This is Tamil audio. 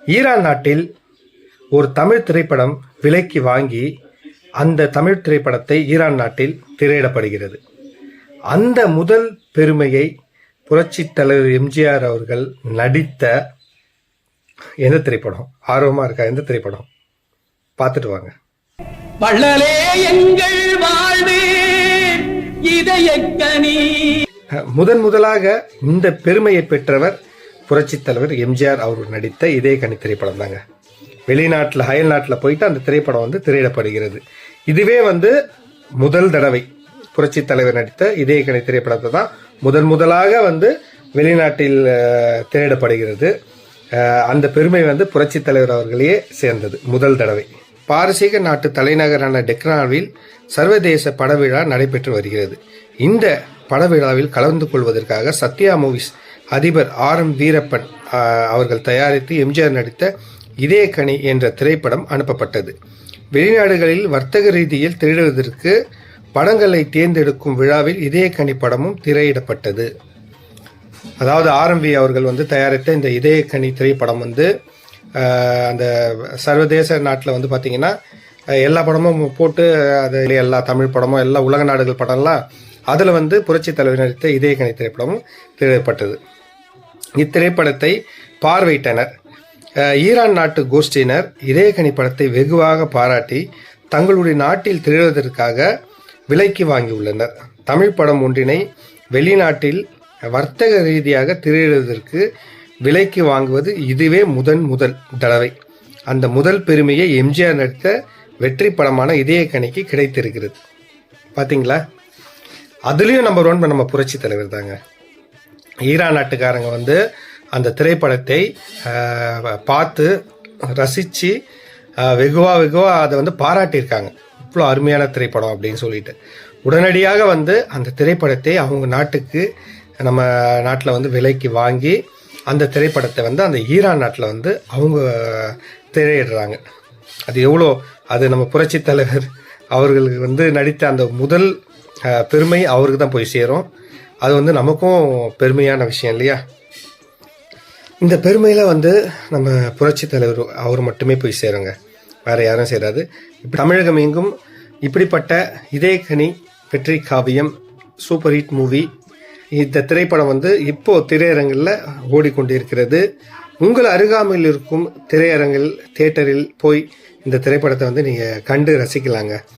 ஈரான் நாட்டில் ஒரு தமிழ் திரைப்படம் விலைக்கு வாங்கி அந்த தமிழ் திரைப்படத்தை ஈரான் நாட்டில் திரையிடப்படுகிறது. அந்த முதல் பெருமையை புரட்சி தலைவர் எம்ஜிஆர் அவர்கள் நடித்த எந்த திரைப்படம்? ஆர்வமா இருக்கா? எந்த திரைப்படம்? பார்த்துட்டு வாங்க. வள்ளலே எங்கள் வாழ்வே இதயக்கனி. முதலாக இந்த பெருமையை பெற்றவர் புரட்சி தலைவர் எம்ஜிஆர் அவர் நடித்த இதயக்கனி திரைப்படம் தாங்க. வெளிநாட்டில் அயல் நாட்டில் போயிட்டு அந்த திரைப்படம் திரையிடப்படுகிறது. இதுவே முதல் தடவை புரட்சி தலைவர் நடித்த இதயக்கனி திரைப்படத்தை தான் முதலாக வெளிநாட்டில் திரையிடப்படுகிறது. அந்த பெருமை புரட்சி தலைவர் அவர்களையே சேர்ந்தது முதல் தடவை. பாரசீக நாட்டு தலைநகரான டெக்ரானில் சர்வதேச படவிழா நடைபெற்று வருகிறது. இந்த படவிழாவில் கலந்து கொள்வதற்காக சத்யா மூவிஸ் அதிபர் RM வீரப்பன் அவர்கள் தயாரித்து எம்ஜிஆர் நடித்த இதயக்கனி என்ற திரைப்படம் அனுப்பப்பட்டது. வெளிநாடுகளில் வர்த்தக ரீதியில் திரையிடுவதற்கு படங்களை தேர்ந்தெடுக்கும் விழாவில் இதயக்கனி படமும் திரையிடப்பட்டது. அதாவது RM அவர்கள் தயாரித்த இந்த இதயக்கனி திரைப்படம் அந்த சர்வதேச நாட்டில் பார்த்தீங்கன்னா எல்லா படமும் போட்டு அது எல்லா தமிழ் படமும் எல்லா உலக நாடுகள் படம்லாம் அதில் புரட்சி தலைவர் நடித்த இதயக்கனி திரைப்படமும் திரையிடப்பட்டது. இத்திரைப்படத்தை பார்வையிட்டனர். ஈரான் நாட்டு கோஷ்டியினர் இதயக்கனி படத்தை வெகுவாக பாராட்டி தங்களுடைய நாட்டில் திரையிடுவதற்காக விலைக்கு வாங்கியுள்ளனர். தமிழ் படம் ஒன்றினை வெளிநாட்டில் வர்த்தக ரீதியாக திரையிடுவதற்கு விலைக்கு வாங்குவது இதுவே முதல் தடவை. அந்த முதல் பெருமையை எம்ஜிஆர் நடித்த வெற்றி படமான இதயக்கனிக்கு கிடைத்திருக்கிறது. பார்த்தீங்களா? அதுலேயும் நம்பர் 1 நம்ம புரட்சி தலைவர் தாங்க. ஈரான் நாட்டுக்காரங்க அந்த திரைப்படத்தை பார்த்து ரசித்து வெகுவா அதை பாராட்டியிருக்காங்க. இவ்வளோ அருமையான திரைப்படம் அப்படின்னு சொல்லிட்டு உடனடியாக அந்த திரைப்படத்தை அவங்க நாட்டுக்கு நம்ம நாட்டில் விலைக்கு வாங்கி அந்த திரைப்படத்தை அந்த ஈரான் நாட்டில் அவங்க திரையிடுறாங்க. அது எவ்வளோ அது நம்ம புரட்சி தலைவர் அவர்களுக்கு நடித்த அந்த முதல் பெருமை அவருக்கு தான் போய் சேரும். அது நமக்கும் பெருமையான விஷயம் இல்லையா? இந்த பெருமையில் நம்ம புரட்சி தலைவர் அவர் மட்டுமே போய் சேருங்க, வேறு யாரும் சேராது. தமிழகம் எங்கும் இப்படிப்பட்ட இதயக்கனி வெற்றி காவியம் சூப்பர் ஹிட் மூவி இந்த திரைப்படம் இப்போ திரையரங்கில் ஓடிக்கொண்டிருக்கிறது. உங்கள் அருகாமையில் இருக்கும் திரையரங்கில் தியேட்டரில் போய் இந்த திரைப்படத்தை நீங்கள் கண்டு ரசிக்கலாங்க.